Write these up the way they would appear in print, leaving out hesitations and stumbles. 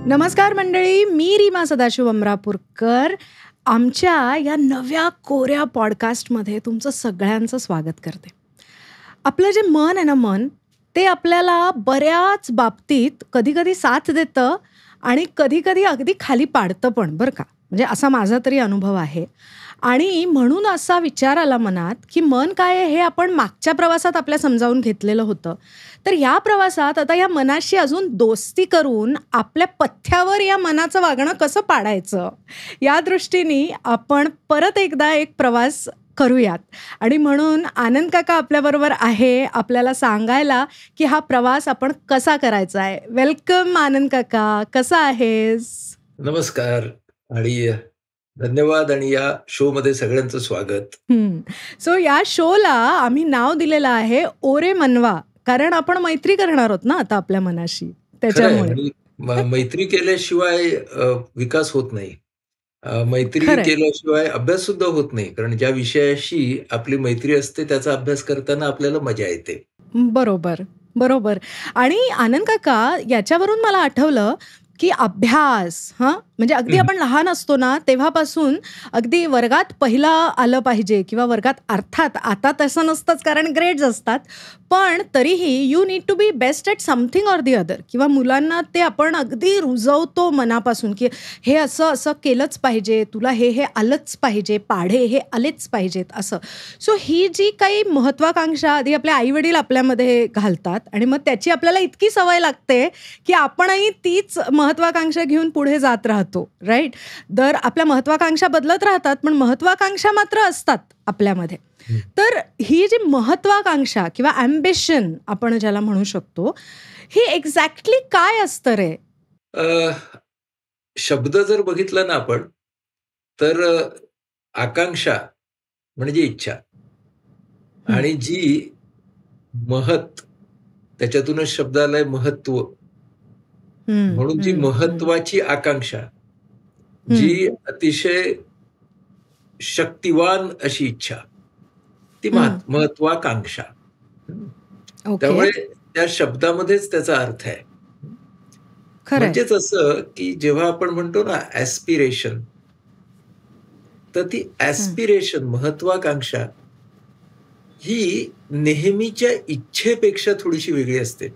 नमस्कार मंडळी, मी रीमा सदाशिव अमरापूरकर आमच्या या नव्या कोऱ्या पॉडकास्टमध्ये तुमचं सगळ्यांचं स्वागत करते. आपलं जे मन आहे ना, मन ते आपल्याला बऱ्याच बाबतीत कधी साथ देतं आणि कधी अगदी खाली पाडतं पण, बरं का. म्हणजे असा माझा तरी अनुभव आहे. आणि म्हणून असा विचार आला मनात की मन काय आहे हे आपण मागच्या प्रवासात आपल्या समजावून घेतलेलं होतं. तर या प्रवासात आता या मनाशी अजून दोस्ती करून आपल्या पथ्यावर या मनाचं वागणं कसं पाडायचं, या दृष्टीने आपण परत एकदा एक प्रवास करूयात. आणि म्हणून आनंद काका आपल्याबरोबर आहे आपल्याला सांगायला की हा प्रवास आपण कसा करायचा आहे. वेलकम आनंद काका, कसा आहेस? नमस्कार आणि धन्यवाद आणि या शो मध्ये सगळ्यांचं स्वागत. सो या शोला आम्ही नाव दिलेलं आहे ओरे मनवा, कारण आपण मैत्री करणार आहोत ना आता आपल्या मनाशी. त्याच्यामुळे मैत्री केल्याशिवाय विकास होत नाही. मैत्री केल्याशिवाय अभ्यास सुद्धा होत नाही, कारण ज्या विषयाशी आपली मैत्री असते त्याचा अभ्यास करताना आपल्याला मजा येते. बरोबर. आणि आनंद काका, याच्यावरून मला आठवलं की अभ्यास म्हणजे अगदी आपण लहान असतो ना तेव्हापासून अगदी वर्गात पहिला आलं पाहिजे किंवा वर्गात, अर्थात आता तसं नसतंच कारण ग्रेड्स असतात, पण तरीही you need to be best at something or the other. किंवा मुलांना ते आपण अगदी रुजवतो मनापासून की हे असं केलंच पाहिजे, तुला हे आलंच पाहिजे, पाढे हे आलेच पाहिजेत असं. सो ही जी काही महत्त्वाकांक्षा आधी आपले आईवडील आपल्यामध्ये घालतात आणि मग त्याची आपल्याला इतकी सवय लागते की आपणही तीच महत्त्वाकांक्षा घेऊन पुढे जात राहतो, राईट. दर आपल्या महत्त्वाकांक्षा बदलत राहतात पण महत्त्वाकांक्षा मात्र असतात आपल्यामध्ये. तर ही जी महत्त्वाकांक्षा किंवा ॲम्बिशन आपण ज्याला म्हणू शकतो, ही एक्झॅक्टली काय असतं रे? शब्द जर बघितला ना आपण, तर आकांक्षा म्हणजे इच्छा आणि जी त्याच्यातूनच शब्द आलाय महत्व. म्हणून जी महत्वाची आकांक्षा, जी अतिशय शक्तिवान अशी इच्छा, ती महत्वाकांक्षा. त्यामुळे त्या शब्दामध्येच त्याचा अर्थ आहे. म्हणजेच असं की जेव्हा आपण म्हणतो ना ॲस्पिरेशन, तर ती ॲस्पिरेशन महत्वाकांक्षा ही नेहमीच्या इच्छेपेक्षा थोडीशी वेगळी असते.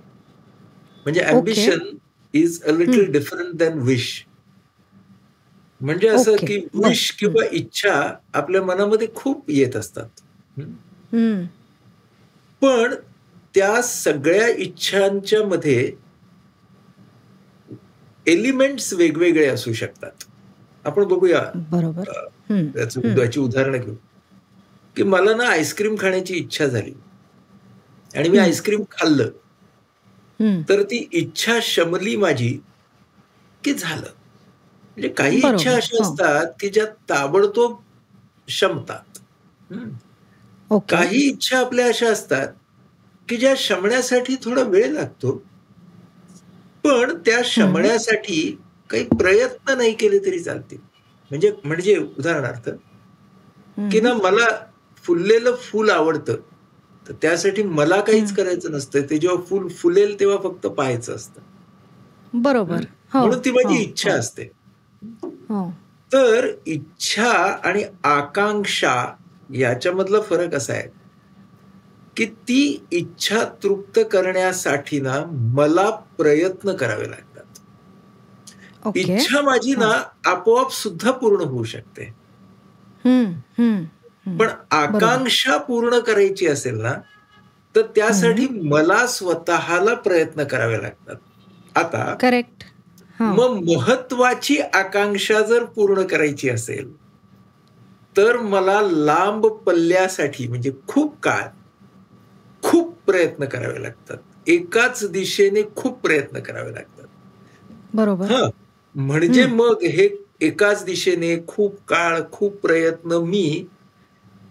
म्हणजे ambition is a little different than wish. म्हणजे असं की विश किंवा इच्छा आपल्या मनामध्ये खूप येत असतात, पण त्या सगळ्या इच्छांच्या मध्ये एलिमेंट्स वेगवेगळे असू शकतात. आपण बघूया, याची उदाहरणं घेऊ की मला ना आईस्क्रीम खाण्याची इच्छा झाली आणि मी आईस्क्रीम खाल्लं, तर ती इच्छा शमली माझी की झालं. म्हणजे काही इच्छा अशा असतात की ज्या ताबडतोब शमतात. काही इच्छा आपल्या अशा असतात की ज्या शमण्यासाठी थोडा वेळ लागतो, पण त्या शमण्यासाठी काही प्रयत्न नाही केले तरी चालतील. म्हणजे उदाहरणार्थ की ना मला फुललेलं फूल आवडतं, तर त्यासाठी मला काहीच करायचं नसतं. ते जेव्हा फूल फुलेल तेव्हा फक्त पाहायचं असतं. म्हणून ती माझी इच्छा असते. तर इच्छा आणि आकांक्षा याच्यामधला फरक असा आहे की ती इच्छा तृप्त करण्यासाठी ना मला प्रयत्न करावे लागतात. इच्छा माझी ना आपोआप सुद्धा पूर्ण होऊ शकते, पण आकांक्षा पूर्ण करायची असेल ना, तर त्यासाठी मला स्वतःला प्रयत्न करावे लागतात. आता करेक्ट. मग महत्वाची आकांक्षा जर पूर्ण करायची असेल, तर मला लांब पल्ल्यासाठी म्हणजे खूप काळ खूप प्रयत्न करावे लागतात. एकाच दिशेने खूप प्रयत्न करावे लागतात. म्हणजे मग हे एकाच दिशेने खूप काळ खूप प्रयत्न मी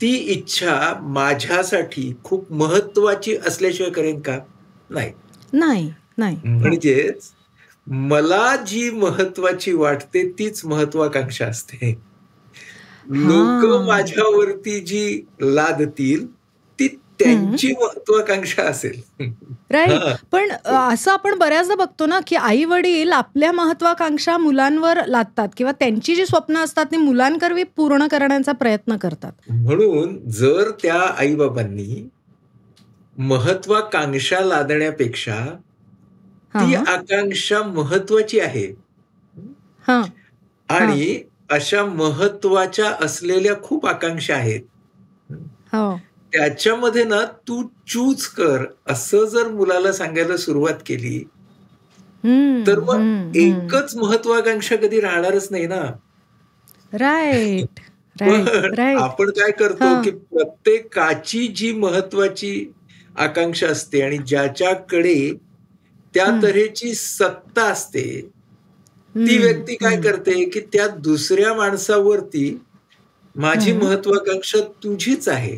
ती इच्छा माझ्यासाठी खूप महत्वाची असल्याशिवाय करेन का? नाही. म्हणजेच मला जी महत्वाची वाटते तीच महत्वाकांक्षा असते. लोक माझ्यावरती जी लादतील ती त्यांची महत्वाकांक्षा असेल. राईट. पण असं आपण बऱ्याचदा बघतो ना, की आई वडील आपल्या महत्वाकांक्षा मुलांवर लादतात किंवा त्यांची जी स्वप्न असतात ती मुलांकरवी पूर्ण करण्याचा प्रयत्न करतात. म्हणून जर त्या आईबाबांनी महत्वाकांक्षा लादण्यापेक्षा ती आकांक्षा महत्वाची आहे आणि अशा महत्वाच्या असलेल्या खूप आकांक्षा आहेत, त्याच्यामध्ये ना तू चूज कर असं जर मुलाला सांगायला सुरुवात केली तर मग एकच महत्वाकांक्षा कधी राहणारच नाही ना. राईट. आपण काय करतो की प्रत्येकाची जी महत्वाची आकांक्षा असते आणि ज्याच्याकडे त्या तऱ्हेची सत्ता असते ती व्यक्ती काय करते की त्या दुसऱ्या माणसावरती माझी महत्वाकांक्षा तुझीच आहे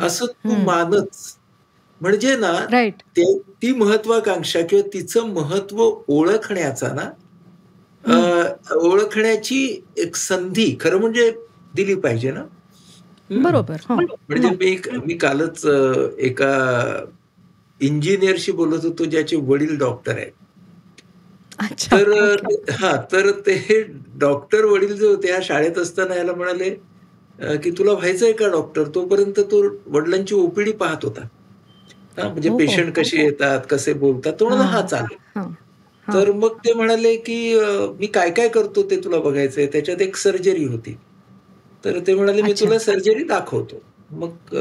असं तू मानच. म्हणजे ना ती महत्वाकांक्षा किंवा तिचं महत्व ओळखण्याचा ना ओळखण्याची एक संधी खरं म्हणजे दिली पाहिजे ना. बरोबर. म्हणजे मी कालच एका इंजिनियरशी बोलत होतो ज्याचे वडील डॉक्टर आहेत. तर ते डॉक्टर वडील जे होते शाळेत असताना याला म्हणाले की तुला व्हायचंय का डॉक्टर. तोपर्यंत तो वडिलांची ओपीडी पाहत होता. म्हणजे पेशंट कसे येतात कसे बोलतात तो म्हणाला हा चालेल. तर मग ते म्हणाले की मी काय काय करतो ते तुला बघायचंय. त्याच्यात एक सर्जरी होती. तर ते म्हणाले मी तुला सर्जरी दाखवतो. मग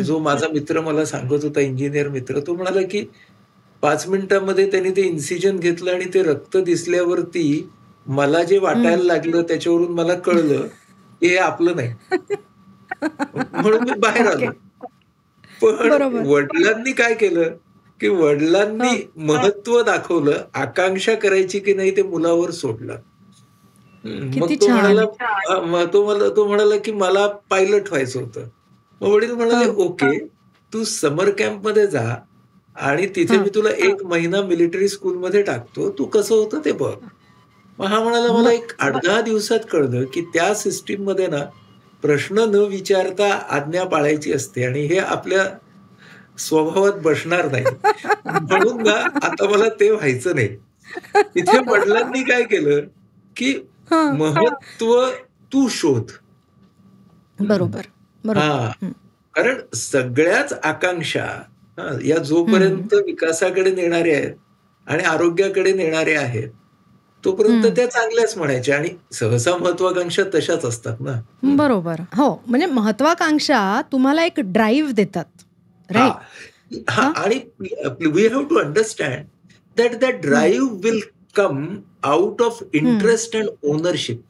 जो माझा मित्र मला सांगत होता इंजिनियर मित्र तो म्हणाला की 5 मिनिटांमध्ये त्यांनी ते इन्सिजन घेतलं आणि ते रक्त दिसल्यावरती मला जे वाटायला लागलं त्याच्यावरून मला कळलं की हे आपलं नाही. म्हणून मी बाहेर आलो. पण वडिलांनी काय केलं की वडिलांनी महत्व दाखवलं. आकांक्षा करायची की नाही ते मुलावर सोडलं. मग तो म्हणाला की मला पायलट व्हायचं होतं. मग वडील म्हणाले ओके तू समर कॅम्पमध्ये जा आणि तिथे मी तुला 1 महिना मिलिटरी स्कूलमध्ये टाकतो. तू कसं होतं ते बघ. मग हा म्हणाला मला एक 8-10 दिवसात कळलं की त्या सिस्टीम मध्ये ना प्रश्न न विचारता आज्ञा पाळायची असते आणि हे आपल्या स्वभावात बसणार नाही. म्हणून ना आता मला ते व्हायचं नाही. तिथे वडिलांनी काय केलं की महत्व तू शोध. बरोबर. कारण सगळ्याच आकांक्षा या जोपर्यंत विकासाकडे नेणारे आहेत आणि आरोग्याकडे नेणारे आहेत तोपर्यंत त्या चांगल्याच म्हणायच्या आणि सहसा महत्वाकांक्षा तशाच असतात ना. बरोबर. हो म्हणजे महत्वाकांक्षा तुम्हाला एक ड्राईव्ह देतात. आणि we have to understand that that drive will come out of interest and ownership.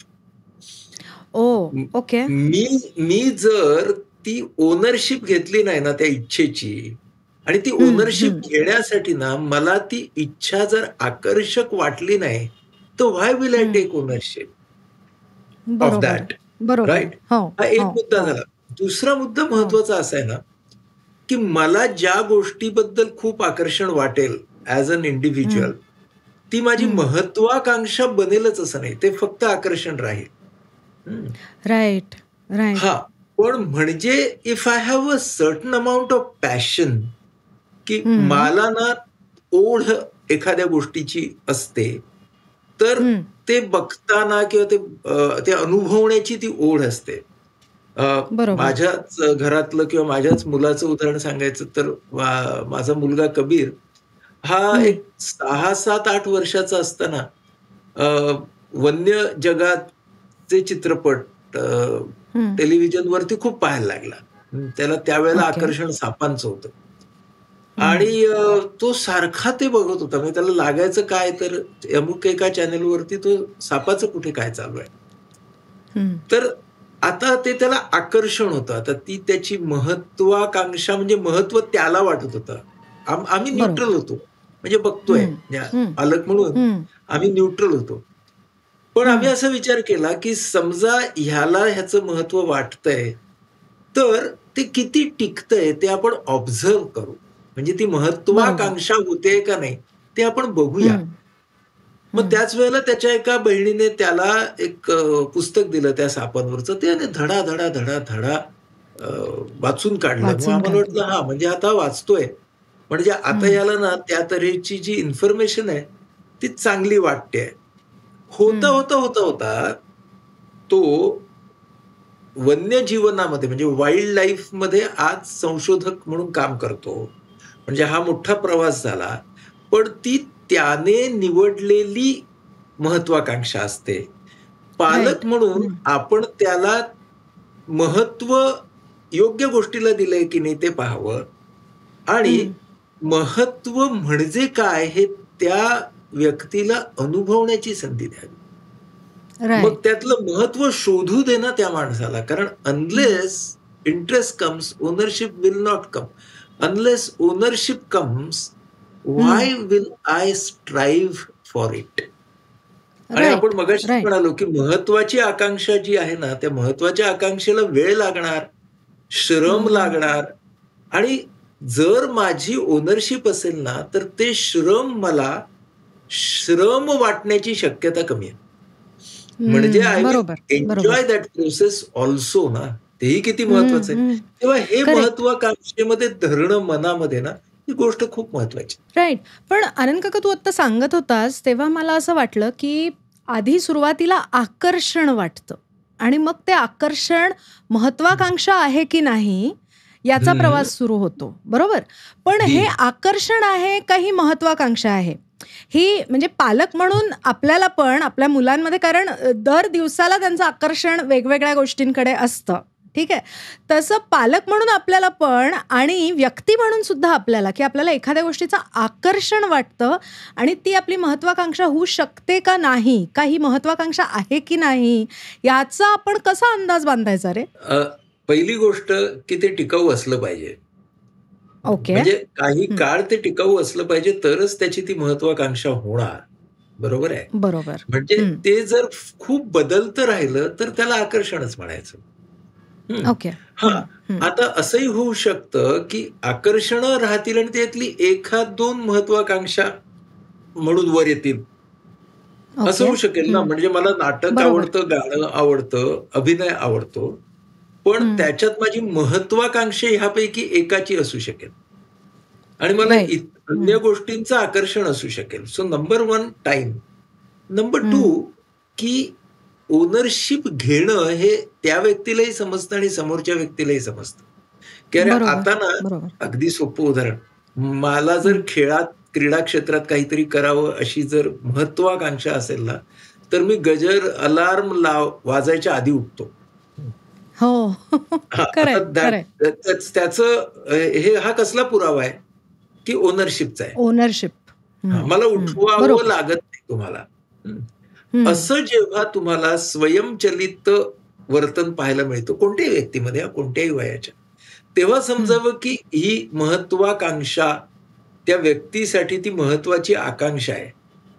Okay. मी जर ती ओनरशिप घेतली नाही ना त्या इच्छेची आणि ती ओनरशिप घेण्यासाठी ना मला ती इच्छा जर आकर्षक वाटली नाही तर why will I take ownership of that. Right. हा एक मुद्दा झाला. दुसरा मुद्दा महत्वाचा असा आहे ना की मला ज्या गोष्टीबद्दल खूप आकर्षण वाटेल ऍज अन इंडिव्हिज्युअल ती माझी महत्वाकांक्षा बनेलच असं नाही. ते फक्त आकर्षण राहील. राईट. पण म्हणजे if I have a certain amount of passion की मला ना ओढ एखाद्या गोष्टीची असते तर ते बघताना किंवा ते अनुभवण्याची ती ओढ असते. माझ्याच घरातलं किंवा माझ्याच मुलाचं उदाहरण सांगायचं तर माझा मुलगा कबीर हा एक 6-7-8 वर्षाचा असताना वन्य जगाचे चित्रपट टेलिव्हिजनवरती खूप पाहायला लागला. त्याला त्यावेळेला आकर्षण सापांचं होतं आणि तो सारखा ते बघत होता. म्हणजे त्याला लागायचं काय तर अमुक एका चॅनलवरती तो सापाचं कुठे काय चालू आहे. तर आता ते त्याला आकर्षण होतं. आता ती त्याची महत्वाकांक्षा म्हणजे महत्व त्याला वाटत होतं. आम्ही न्यूट्रल होतो. म्हणजे बघतोय पालक म्हणून आम्ही न्यूट्रल होतो. पण आम्ही असा विचार केला की समजा ह्याला ह्याचं महत्व वाटतंय तर ते किती टिकतंय ते आपण ऑब्झर्व करू. म्हणजे ती महत्वाकांक्षा होते का नाही ते आपण बघूया. मग त्याच वेळेला त्याच्या एका बहिणीने त्याला एक पुस्तक दिलं त्या सापांवरचं. ते धडा धडा धडा धडा वाचून काढलं. मग आम्हाला वाटलं हा म्हणजे आता वाचतोय म्हणजे आता याला ना त्या तऱ्हेची जी इन्फॉर्मेशन आहे ती चांगली वाटते. होता होता होता होता तो वन्यजीवनामध्ये म्हणजे वाईल्ड लाईफ मध्ये आज संशोधक म्हणून काम करतो. म्हणजे हा मोठा प्रवास झाला. पण ती त्याने निवडलेली महत्वाकांक्षा असते. पालक म्हणून आपण त्याला महत्व योग्य गोष्टीला दिलंय की नाही ते पाहावं आणि महत्व म्हणजे काय हे त्या व्यक्तीला अनुभवण्याची संधी द्यावी. मग त्यातलं महत्व शोधू दे ना त्या माणसाला. कारण unless interest comes ownership will not come. Unless ownership comes why will I strive for it. आणि आपण मगाशी म्हणालो की महत्वाची आकांक्षा जी आहे ना त्या महत्वाच्या आकांक्षेला वेळ लागणार, श्रम लागणार आणि जर माझी ओनरशिप असेल ना तर ते श्रम वाटण्याची शक्यता कमी आहे. म्हणजे I will enjoy that process also ना. तेही किती महत्वाचं आहे. तेव्हा हे महत्वाकांक्षेमध्ये धरणं मनामध्ये ना ही गोष्ट खूप महत्वाची. राईट. पण आनंद काका तू आता सांगत होतास तेव्हा मला असं वाटलं की आधी सुरुवातीला आकर्षण वाटतं आणि मग ते आकर्षण महत्वाकांक्षा आहे की नाही याचा प्रवास सुरू होतो. बरोबर. पण हे आकर्षण आहे का ही महत्वाकांक्षा आहे ही म्हणजे पालक म्हणून आपल्याला पण आपल्या मुलांमध्ये कारण दर दिवसाला त्यांचं आकर्षण वेगवेगळ्या गोष्टींकडे असतं. ठीक आहे. तसं पालक म्हणून आपल्याला पण आणि व्यक्ती म्हणून सुद्धा आपल्याला की आपल्याला एखाद्या गोष्टीचं आकर्षण वाटतं आणि ती आपली महत्वाकांक्षा होऊ शकते का नाही का ही महत्वाकांक्षा आहे की नाही याचा आपण कसा अंदाज बांधायचा रे? पहिली गोष्ट की ते टिकाऊ असलं पाहिजे. ओके. म्हणजे काही काळ ते टिकाऊ असलं पाहिजे तरच त्याची ती महत्वाकांक्षा होणार. बरोबर आहे. बरोबर. म्हणजे ते जर खूप बदलतं राहिलं तर त्याला आकर्षणच म्हणायचं. ओके. आता असंही होऊ शकतं की आकर्षण राहतील आणि त्यातली एखाद दोन महत्वाकांक्षा म्हणून वर येतील. असं होऊ शकेल ना. म्हणजे मला नाटक आवडतं, गाणं आवडतं, अभिनय आवडतो. पण त्याच्यात माझी महत्वाकांक्षा ह्यापैकी एकाची असू शकेल आणि मला अन्य गोष्टींचं आकर्षण असू शकेल. So number 1 time. नंबर 2 की ओनरशिप घेणं हे त्या व्यक्तीलाही समजतं आणि समोरच्या व्यक्तीलाही समजतं. की अरे आता ना अगदी सोपं उदाहरण मला जर क्रीडा क्षेत्रात काहीतरी करावं अशी जर महत्वाकांक्षा असेल ना तर मी गजर अलार्म वाजायच्या आधी उठतो. हो. त्याचं हा कसला पुरावा आहे की ओनरशिपचा आहे. ओनरशिप. मला उठवावं लागत नाही तुम्हाला. असं जेव्हा तुम्हाला स्वयंचलित वर्तन पाहायला मिळतं कोणत्याही व्यक्तीमध्ये कोणत्याही वयाच्या तेव्हा समजावं की ही महत्वाकांक्षा त्या व्यक्तीसाठी ती महत्वाची आकांक्षा आहे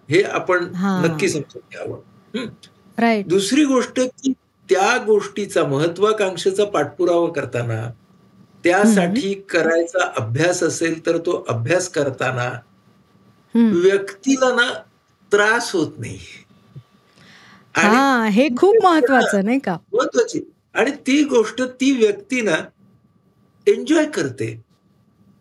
हे आपण नक्की समजून घ्यावं. दुसरी गोष्ट की त्या गोष्टीचा महत्वाकांक्षेचा पाठपुरावा करताना त्यासाठी करायचा अभ्यास असेल तर तो अभ्यास करताना व्यक्तीला ना त्रास होत नाही. हे खूप महत्वाचं नाही का. महत्वाची आणि ती गोष्ट ती व्यक्ती ना एन्जॉय करते.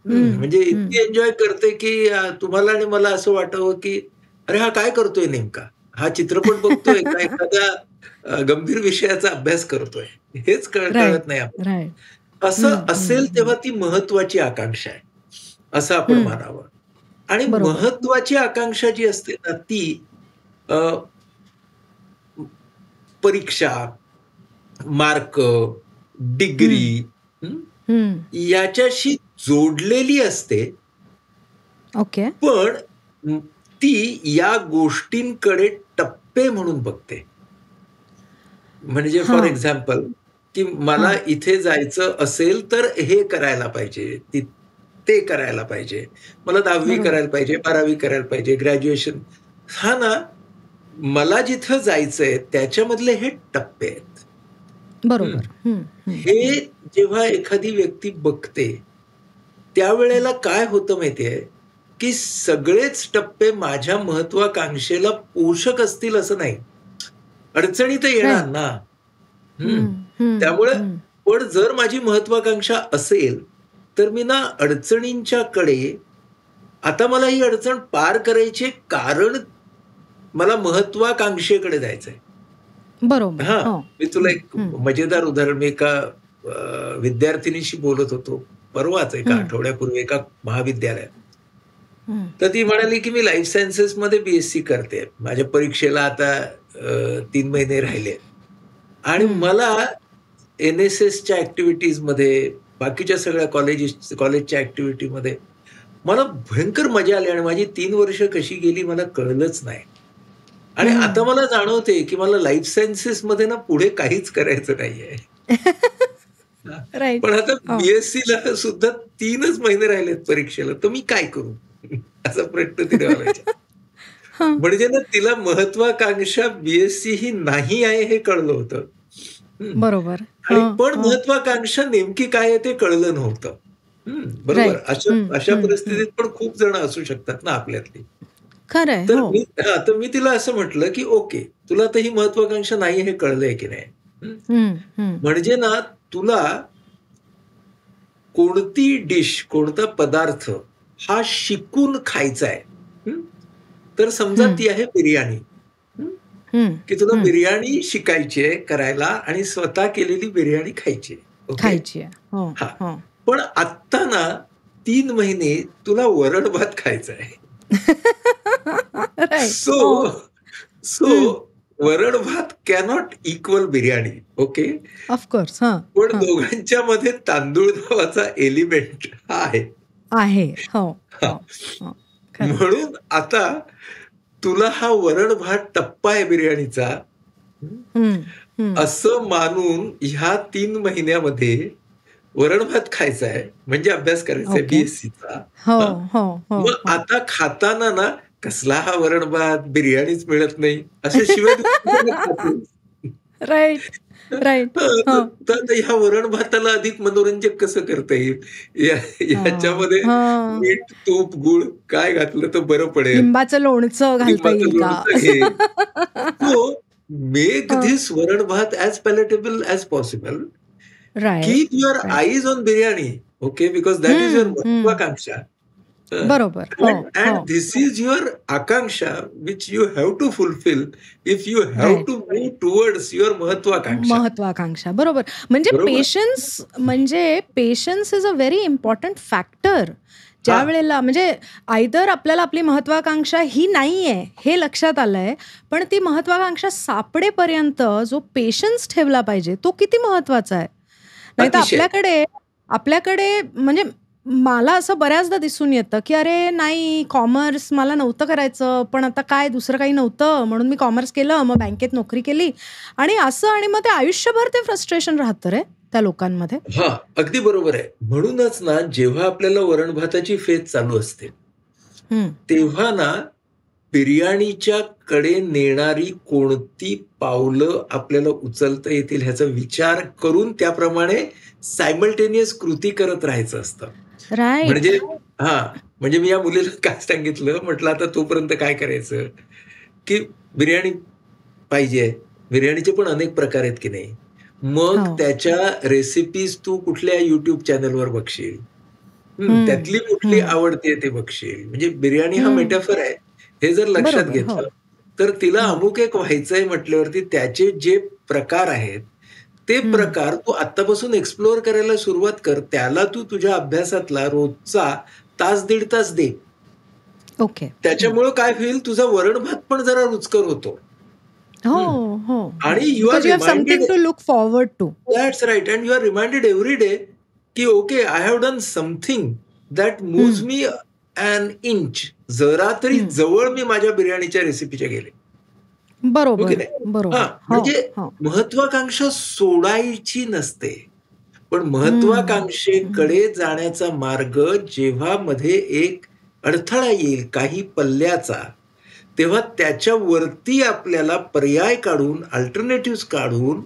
म्हणजे इतकी एन्जॉय करते की तुम्हाला आणि मला असं वाटावं की अरे हा काय करतोय नेमका. हा चित्रपट बघतोय का एखाद्या गंभीर विषयाचा अभ्यास करतोय हेच कळत नाही आपण. असं असेल तेव्हा ती महत्वाची आकांक्षा आहे असं आपण मानावं. आणि महत्वाची आकांक्षा जी असते ना ती परीक्षा, मार्क, डिग्री याच्याशी जोडलेली असते. ओके. पण ती या गोष्टींकडे टप्पे म्हणून बघते. म्हणजे फॉर एक्झाम्पल की मला इथे जायचं असेल तर हे करायला पाहिजे, ते करायला पाहिजे, मला 10वी करायला पाहिजे, 12वी करायला पाहिजे, ग्रॅज्युएशन. हा ना मला जिथं जायचंय त्याच्यामधले हे टप्पे आहेत. बरोबर. हे जेव्हा एखादी व्यक्ती बघते त्यावेळेला काय होतं माहितीये की सगळेच टप्पे माझ्या महत्वाकांक्षेला पोषक असतील असं नाही. अडचणी तर येणार ना. त्यामुळे पण जर माझी महत्वाकांक्षा असेल तर मी ना अडचणींच्या कडे, आता मला ही अडचण पार करायची कारण मला महत्वाकांक्षेकडे जायचंय. बरोबर. मी तुला एक मजेदार उदाहरण, मी एका विद्यार्थिनीशी बोलत होतो परवाच, एका आठवड्यापूर्वी एका महाविद्यालयात. तर ती म्हणाली की मी लाईफ सायन्सेस मध्ये BSc करते, माझ्या परीक्षेला आता 3 महिने राहिले आणि मला NSSच्या ऍक्टिव्हिटीज मध्ये, बाकीच्या सगळ्या कॉलेजच्या ऍक्टिव्हिटीमध्ये मला भयंकर मजा आली आणि माझी 3 वर्ष कशी गेली मला कळलंच नाही. आणि आता मला जाणवते की मला लाईफ सायन्सेस मध्ये ना पुढे काहीच करायचं नाहीये. पण आता BScला सुद्धा 3च महिने राहिलेत परीक्षेला, तर मी काय करू असा प्रश्न तिने विचारला. म्हणजे ना तिला महत्वाकांक्षा BSc ही नाही आहे हे कळलं होतं. बरोबर. आणि पण महत्वाकांक्षा नेमकी काय आहे ते कळलं नव्हतं. बरोबर. अशा परिस्थितीत पण खूप जण असू शकतात ना आपल्यातली. खरंय. तर मी तिला असं म्हटलं की ओके, तुला तर ही महत्वाकांक्षा नाही हे कळलंय की नाही, म्हणजे ना तुला कोणती डिश, कोणता पदार्थ हा शिकून खायचा आहे, तर समजा ती आहे बिर्याणी, की तुला बिर्याणी शिकायची आहे करायला आणि स्वतः केलेली बिर्याणी खायची आहे. पण आत्ता ना 3 महिने तुला वरण भात खायचा आहे. सो वरण भात cannot equal biryani. Okay, of course. पण दोघांच्या मध्ये तांदूळ नावाचा एलिमेंट आहे. म्हणून आता तुला हा वरण भात टप्पा आहे बिर्याणीचा असं मानून ह्या 3 महिन्यामध्ये वरण भात खायचा आहे, म्हणजे अभ्यास करायचा आहे BScचा. मग आता खाताना ना कसला हा वरण भात, बिर्याणीच मिळत नाही असे शिवाय राईट. तर ह्या वरण भाताला अधिक मनोरंजक कसं करता येईल, याच्यामध्ये मीठ, तूप, गुळ काय घातलं तर बरं पडेल, लिंबाचं लोणचं घालता येईल का? सो मेक धिस वरण भात as palatable as possible. Keep your eyes on biryani, okay, because that is your महत्वाकांक्षा. बरोबर. And this is your Akanksha which you have to fulfill if you have to move towards your महत्वाकांक्षा. बरोबर. म्हणजे patience is a very important factor. ज्या वेळेला म्हणजे either आपल्याला आपली महत्वाकांक्षा ही नाहीये हे लक्षात आलंय, पण ती महत्वाकांक्षा सापडेपर्यंत जो पेशन्स ठेवला पाहिजे तो किती महत्वाचा आहे. नाही तर आपल्याकडे म्हणजे मला असं बऱ्याचदा दिसून येतं की अरे नाही, कॉमर्स मला नव्हतं करायचं, पण आता काय दुसरं काही नव्हतं म्हणून मी कॉमर्स केलं, मग बँकेत नोकरी केली आणि असं, आणि मग ते आयुष्यभर ते फ्रस्ट्रेशन राहतं रे त्या लोकांमध्ये. अगदी बरोबर आहे. म्हणूनच ना जेव्हा आपल्याला वरण भाताची फेज चालू असते तेव्हा ना बिर्याणीच्या कडे नेणारी कोणती पावलं आपल्याला उचलता येतील ह्याचा विचार करून त्याप्रमाणे सायमल्टेनियस कृती करत राहायचं असतं. म्हणजे मी या मुलीला काय सांगितलं, म्हटलं आता तोपर्यंत काय करायचं की बिर्याणी पाहिजे, बिर्याणीचे पण अनेक प्रकार आहेत की नाही, मग त्याच्या रेसिपीज तू कुठल्या YouTube चॅनलवर बघशील, त्यातली कुठली आवडते ते बघशील. म्हणजे बिर्याणी हा मेटाफर आहे हे जर लक्षात घेतलं तर तिला अमुक एक व्हायचंय म्हटल्यावरती त्याचे जे प्रकार आहेत ते प्रकार तू आत्तापासून एक्सप्लोअर करायला सुरुवात कर. त्याला तू तुझ्या अभ्यासातला रोजचा 1-1.5 तास दे. ओके. त्याच्यामुळे काय होईल, तुझा वरण भात पण जरा रुचकर होतो. आणि you are something to look forward to. That's right. And you are reminded every day की okay, I have done something that moves me an inch. जरा तरी जवळ मी माझ्या बिर्याणीच्या रेसिपीच्या गेले. बरोबर. म्हणजे महत्वाकांक्षा सोडायची नसते, पण महत्वाकांक्षेकडे जाण्याचा मार्ग जेव्हा मध्ये एक अडथळा येईल काही पल्ल्याचा, तेव्हा त्याच्यावरती आपल्याला पर्याय काढून, अल्टरनेटिव्ह काढून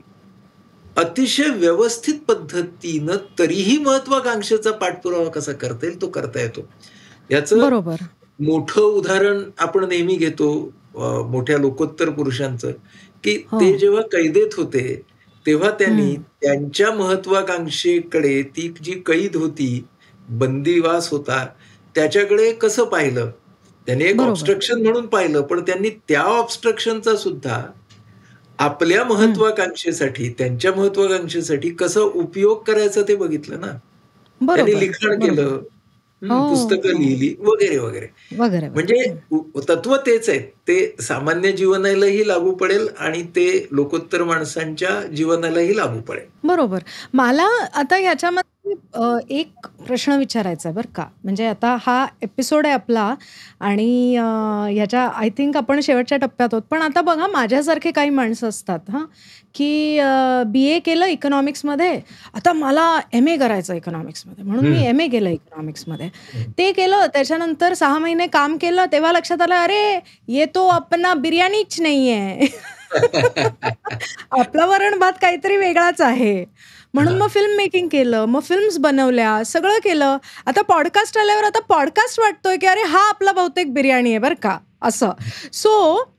अतिशय व्यवस्थित पद्धतीनं तरीही महत्वाकांक्षेचा पाठपुरावा कसा करता येईल तो करता येतो. याचं मोठं उदाहरण आपण नेहमी घेतो मोठ्या लोकोत्तर पुरुषांचं, की ते जेव्हा कैदेत होते तेव्हा त्यांनी त्यांच्या महत्वाकांक्षेकडे, ती जी कैद होती, बंदिवास होता, त्याच्याकडे कसं पाहिलं? त्यांनी एक ऑब्स्ट्रक्शन म्हणून पाहिलं, पण त्यांनी त्या ऑब्स्ट्रक्शनचा सुद्धा आपल्या महत्वाकांक्षेसाठी, त्यांच्या महत्वाकांक्षेसाठी कसं उपयोग करायचा ते बघितलं ना. त्यांनी लिखाण केलं, पुस्तकं लिहिली वगैरे वगैरे. म्हणजे तत्व तेच आहे. ते सामान्य जीवनालाही लागू पडेल आणि ते लोकोत्तर माणसांच्या जीवनालाही लागू पडेल. बरोबर. मला आता ह्याच्यामध्ये एक प्रश्न विचारायचा आहे बरं का. म्हणजे आता हा एपिसोड आहे आपला आणि ह्याच्या आय थिंक आपण शेवटच्या टप्प्यात आहोत. पण आता बघा, माझ्यासारखे काही माणसं असतात की BA केलं इकॉनॉमिक्समध्ये, आता मला MA करायचं इकॉनॉमिक्समध्ये, म्हणून मी MA केलं इकॉनॉमिक्समध्ये. ते केलं, त्याच्यानंतर 6 महिने काम केलं, तेव्हा लक्षात आलं, अरे ये तो अपना बिर्याणीच नाहीये. आपला वरण भात काहीतरी वेगळाच आहे. म्हणून मग फिल्म मेकिंग केलं, मग फिल्म्स बनवल्या, सगळं केलं. आता पॉडकास्ट आल्यावर आता पॉडकास्ट वाटतोय की अरे हा आपला बहुतेक बिर्याणी आहे बरं का, असं. सो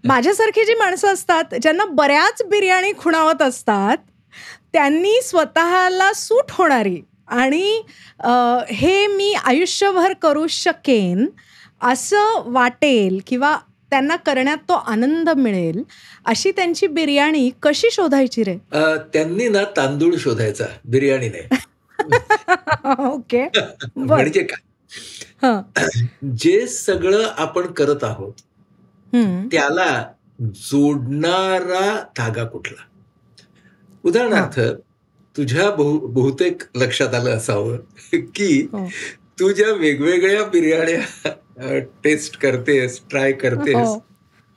माझ्यासारखी जी माणसं असतात, ज्यांना बऱ्याच बिर्याणी खुणावत असतात, त्यांनी स्वतःला सूट होणारी आणि हे मी आयुष्यभर करू शकेन असं वाटेल किंवा त्यांना करण्यात तो आनंद मिळेल, अशी त्यांची बिर्याणी कशी शोधायची रे? त्यांनी ना तांदूळ शोधायचा, बिर्याणी नाही. ओके. म्हणजे काय, जे सगळं आपण करत आहोत त्याला जोडणारा धागा कुठला? उदाहरणार्थ, तुझ्या बहुतेक लक्षात आलं असावं की तू ज्या वेगवेगळ्या बिर्याण्या टेस्ट करतेस, ट्राय करतेस,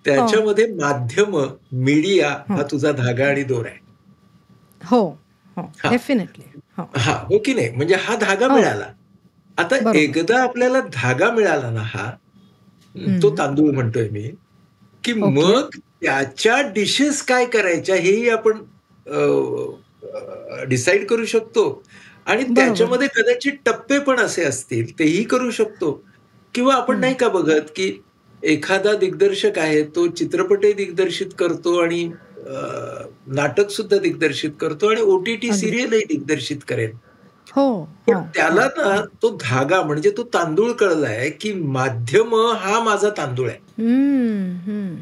त्याच्यामध्ये माध्यम, मीडिया हा तुझा धागा आणि दोर आहे. हो, डेफिनेटली. हो की नाही? म्हणजे हा धागा मिळाला. आता एकदा आपल्याला धागा मिळाला ना, हा तो तांदूळ म्हणतोय मी, की मग त्याच्या डिशेस काय करायच्या हेही आपण डिसाईड करू शकतो आणि त्याच्यामध्ये कदाचित टप्पे पण असे असतील, तेही करू शकतो. किंवा आपण नाही का बघत की एखादा दिग्दर्शक आहे, तो चित्रपटही दिग्दर्शित करतो आणि नाटक सुद्धा दिग्दर्शित करतो आणि OTT सिरियलही दिग्दर्शित करेल. पण त्याला ना तो धागा म्हणजे तो तांदूळ कळलाय की माध्यम हा माझा तांदूळ आहे.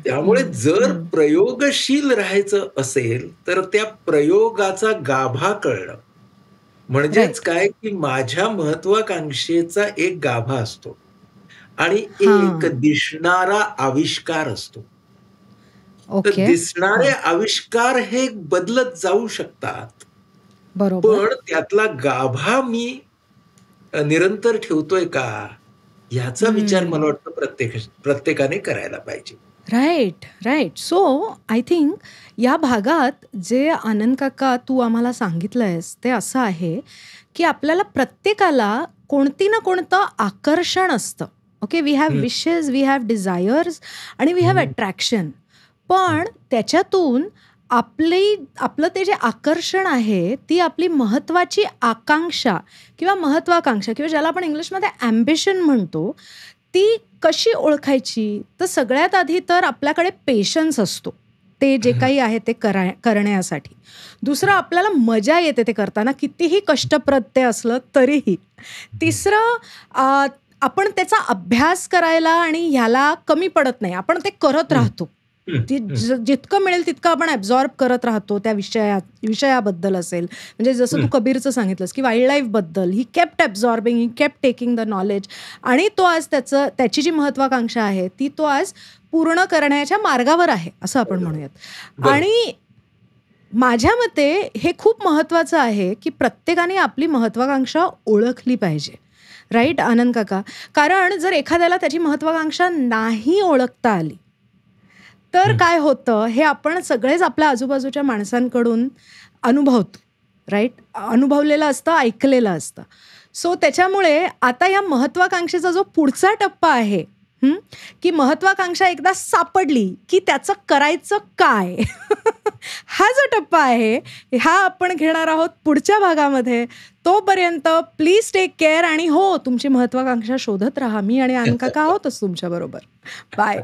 त्यामुळे जर प्रयोगशील राहायचं असेल तर त्या प्रयोगाचा गाभा कळणं, म्हणजेच काय की माझ्या महत्वाकांक्षेचा एक गाभा असतो आणि एक दिसणारा आविष्कार असतो. तर दिसणारे आविष्कार हे बदलत जाऊ शकतात, पण त्यातला गाभा मी निरंतर ठेवतोय का, ह्याचा विचार मला वाटतं प्रत्येकाने करायला पाहिजे. राईट. सो आय थिंक या भागात जे आनंद काका तू आम्हाला सांगितलंयस ते असं आहे की आपल्याला प्रत्येकाला कोणती ना कोणतं आकर्षण असतं. Okay, we have wishes, we have desires आणि वी हॅव अट्रॅक्शन. पण त्याच्यातून आपलं ते जे आकर्षण आहे, ती आपली महत्वाची आकांक्षा किंवा महत्वाकांक्षा किंवा ज्याला आपण इंग्लिशमध्ये ॲम्बिशन म्हणतो, ती कशी ओळखायची? तर सगळ्यात आधी तर आपल्याकडे पेशन्स असतो ते जे काही आहे ते करण्यासाठी. दुसरं, आपल्याला मजा येते ते करताना, कितीही कष्टप्रद ते असलं तरीही. तिसरं, आपण त्याचा अभ्यास करायला आणि ह्याला कमी पडत नाही, आपण ते करत राहतो. जितकं मिळेल तितकं आपण ॲब्झॉर्ब करत राहतो त्या विषयाबद्दल असेल. म्हणजे जसं तू कबीरचं सांगितलंस की वाईल्ड लाईफबद्दल, he kept absorbing, he kept taking the knowledge, आणि तो आज त्याची जी महत्वाकांक्षा आहे ती तो आज पूर्ण करण्याच्या मार्गावर आहे असं आपण म्हणूयात. आणि माझ्या मते हे खूप महत्त्वाचं आहे की प्रत्येकाने आपली महत्वाकांक्षा ओळखली पाहिजे. राईट आनंद काका? कारण जर एखाद्याला त्याची महत्वाकांक्षा नाही ओळखता आली तर काय होतं हे आपण सगळेच आपल्या आजूबाजूच्या माणसांकडून अनुभवतो. राईट? अनुभवलेलं असतं, ऐकलेलं असतं. सो त्याच्यामुळे आता या महत्वाकांक्षेचा जो पुढचा टप्पा आहे की महत्वाकांक्षा एकदा सापडली की त्याचं करायचं काय, हा जो टप्पा आहे हा आपण घेणार आहोत पुढच्या भागामध्ये. तोपर्यंत प्लीज टेक केअर आणि हो, तुमची महत्वाकांक्षा शोधत राहा. मी आणि आनंद काका आहोतच तुमच्या बरोबर. बाय.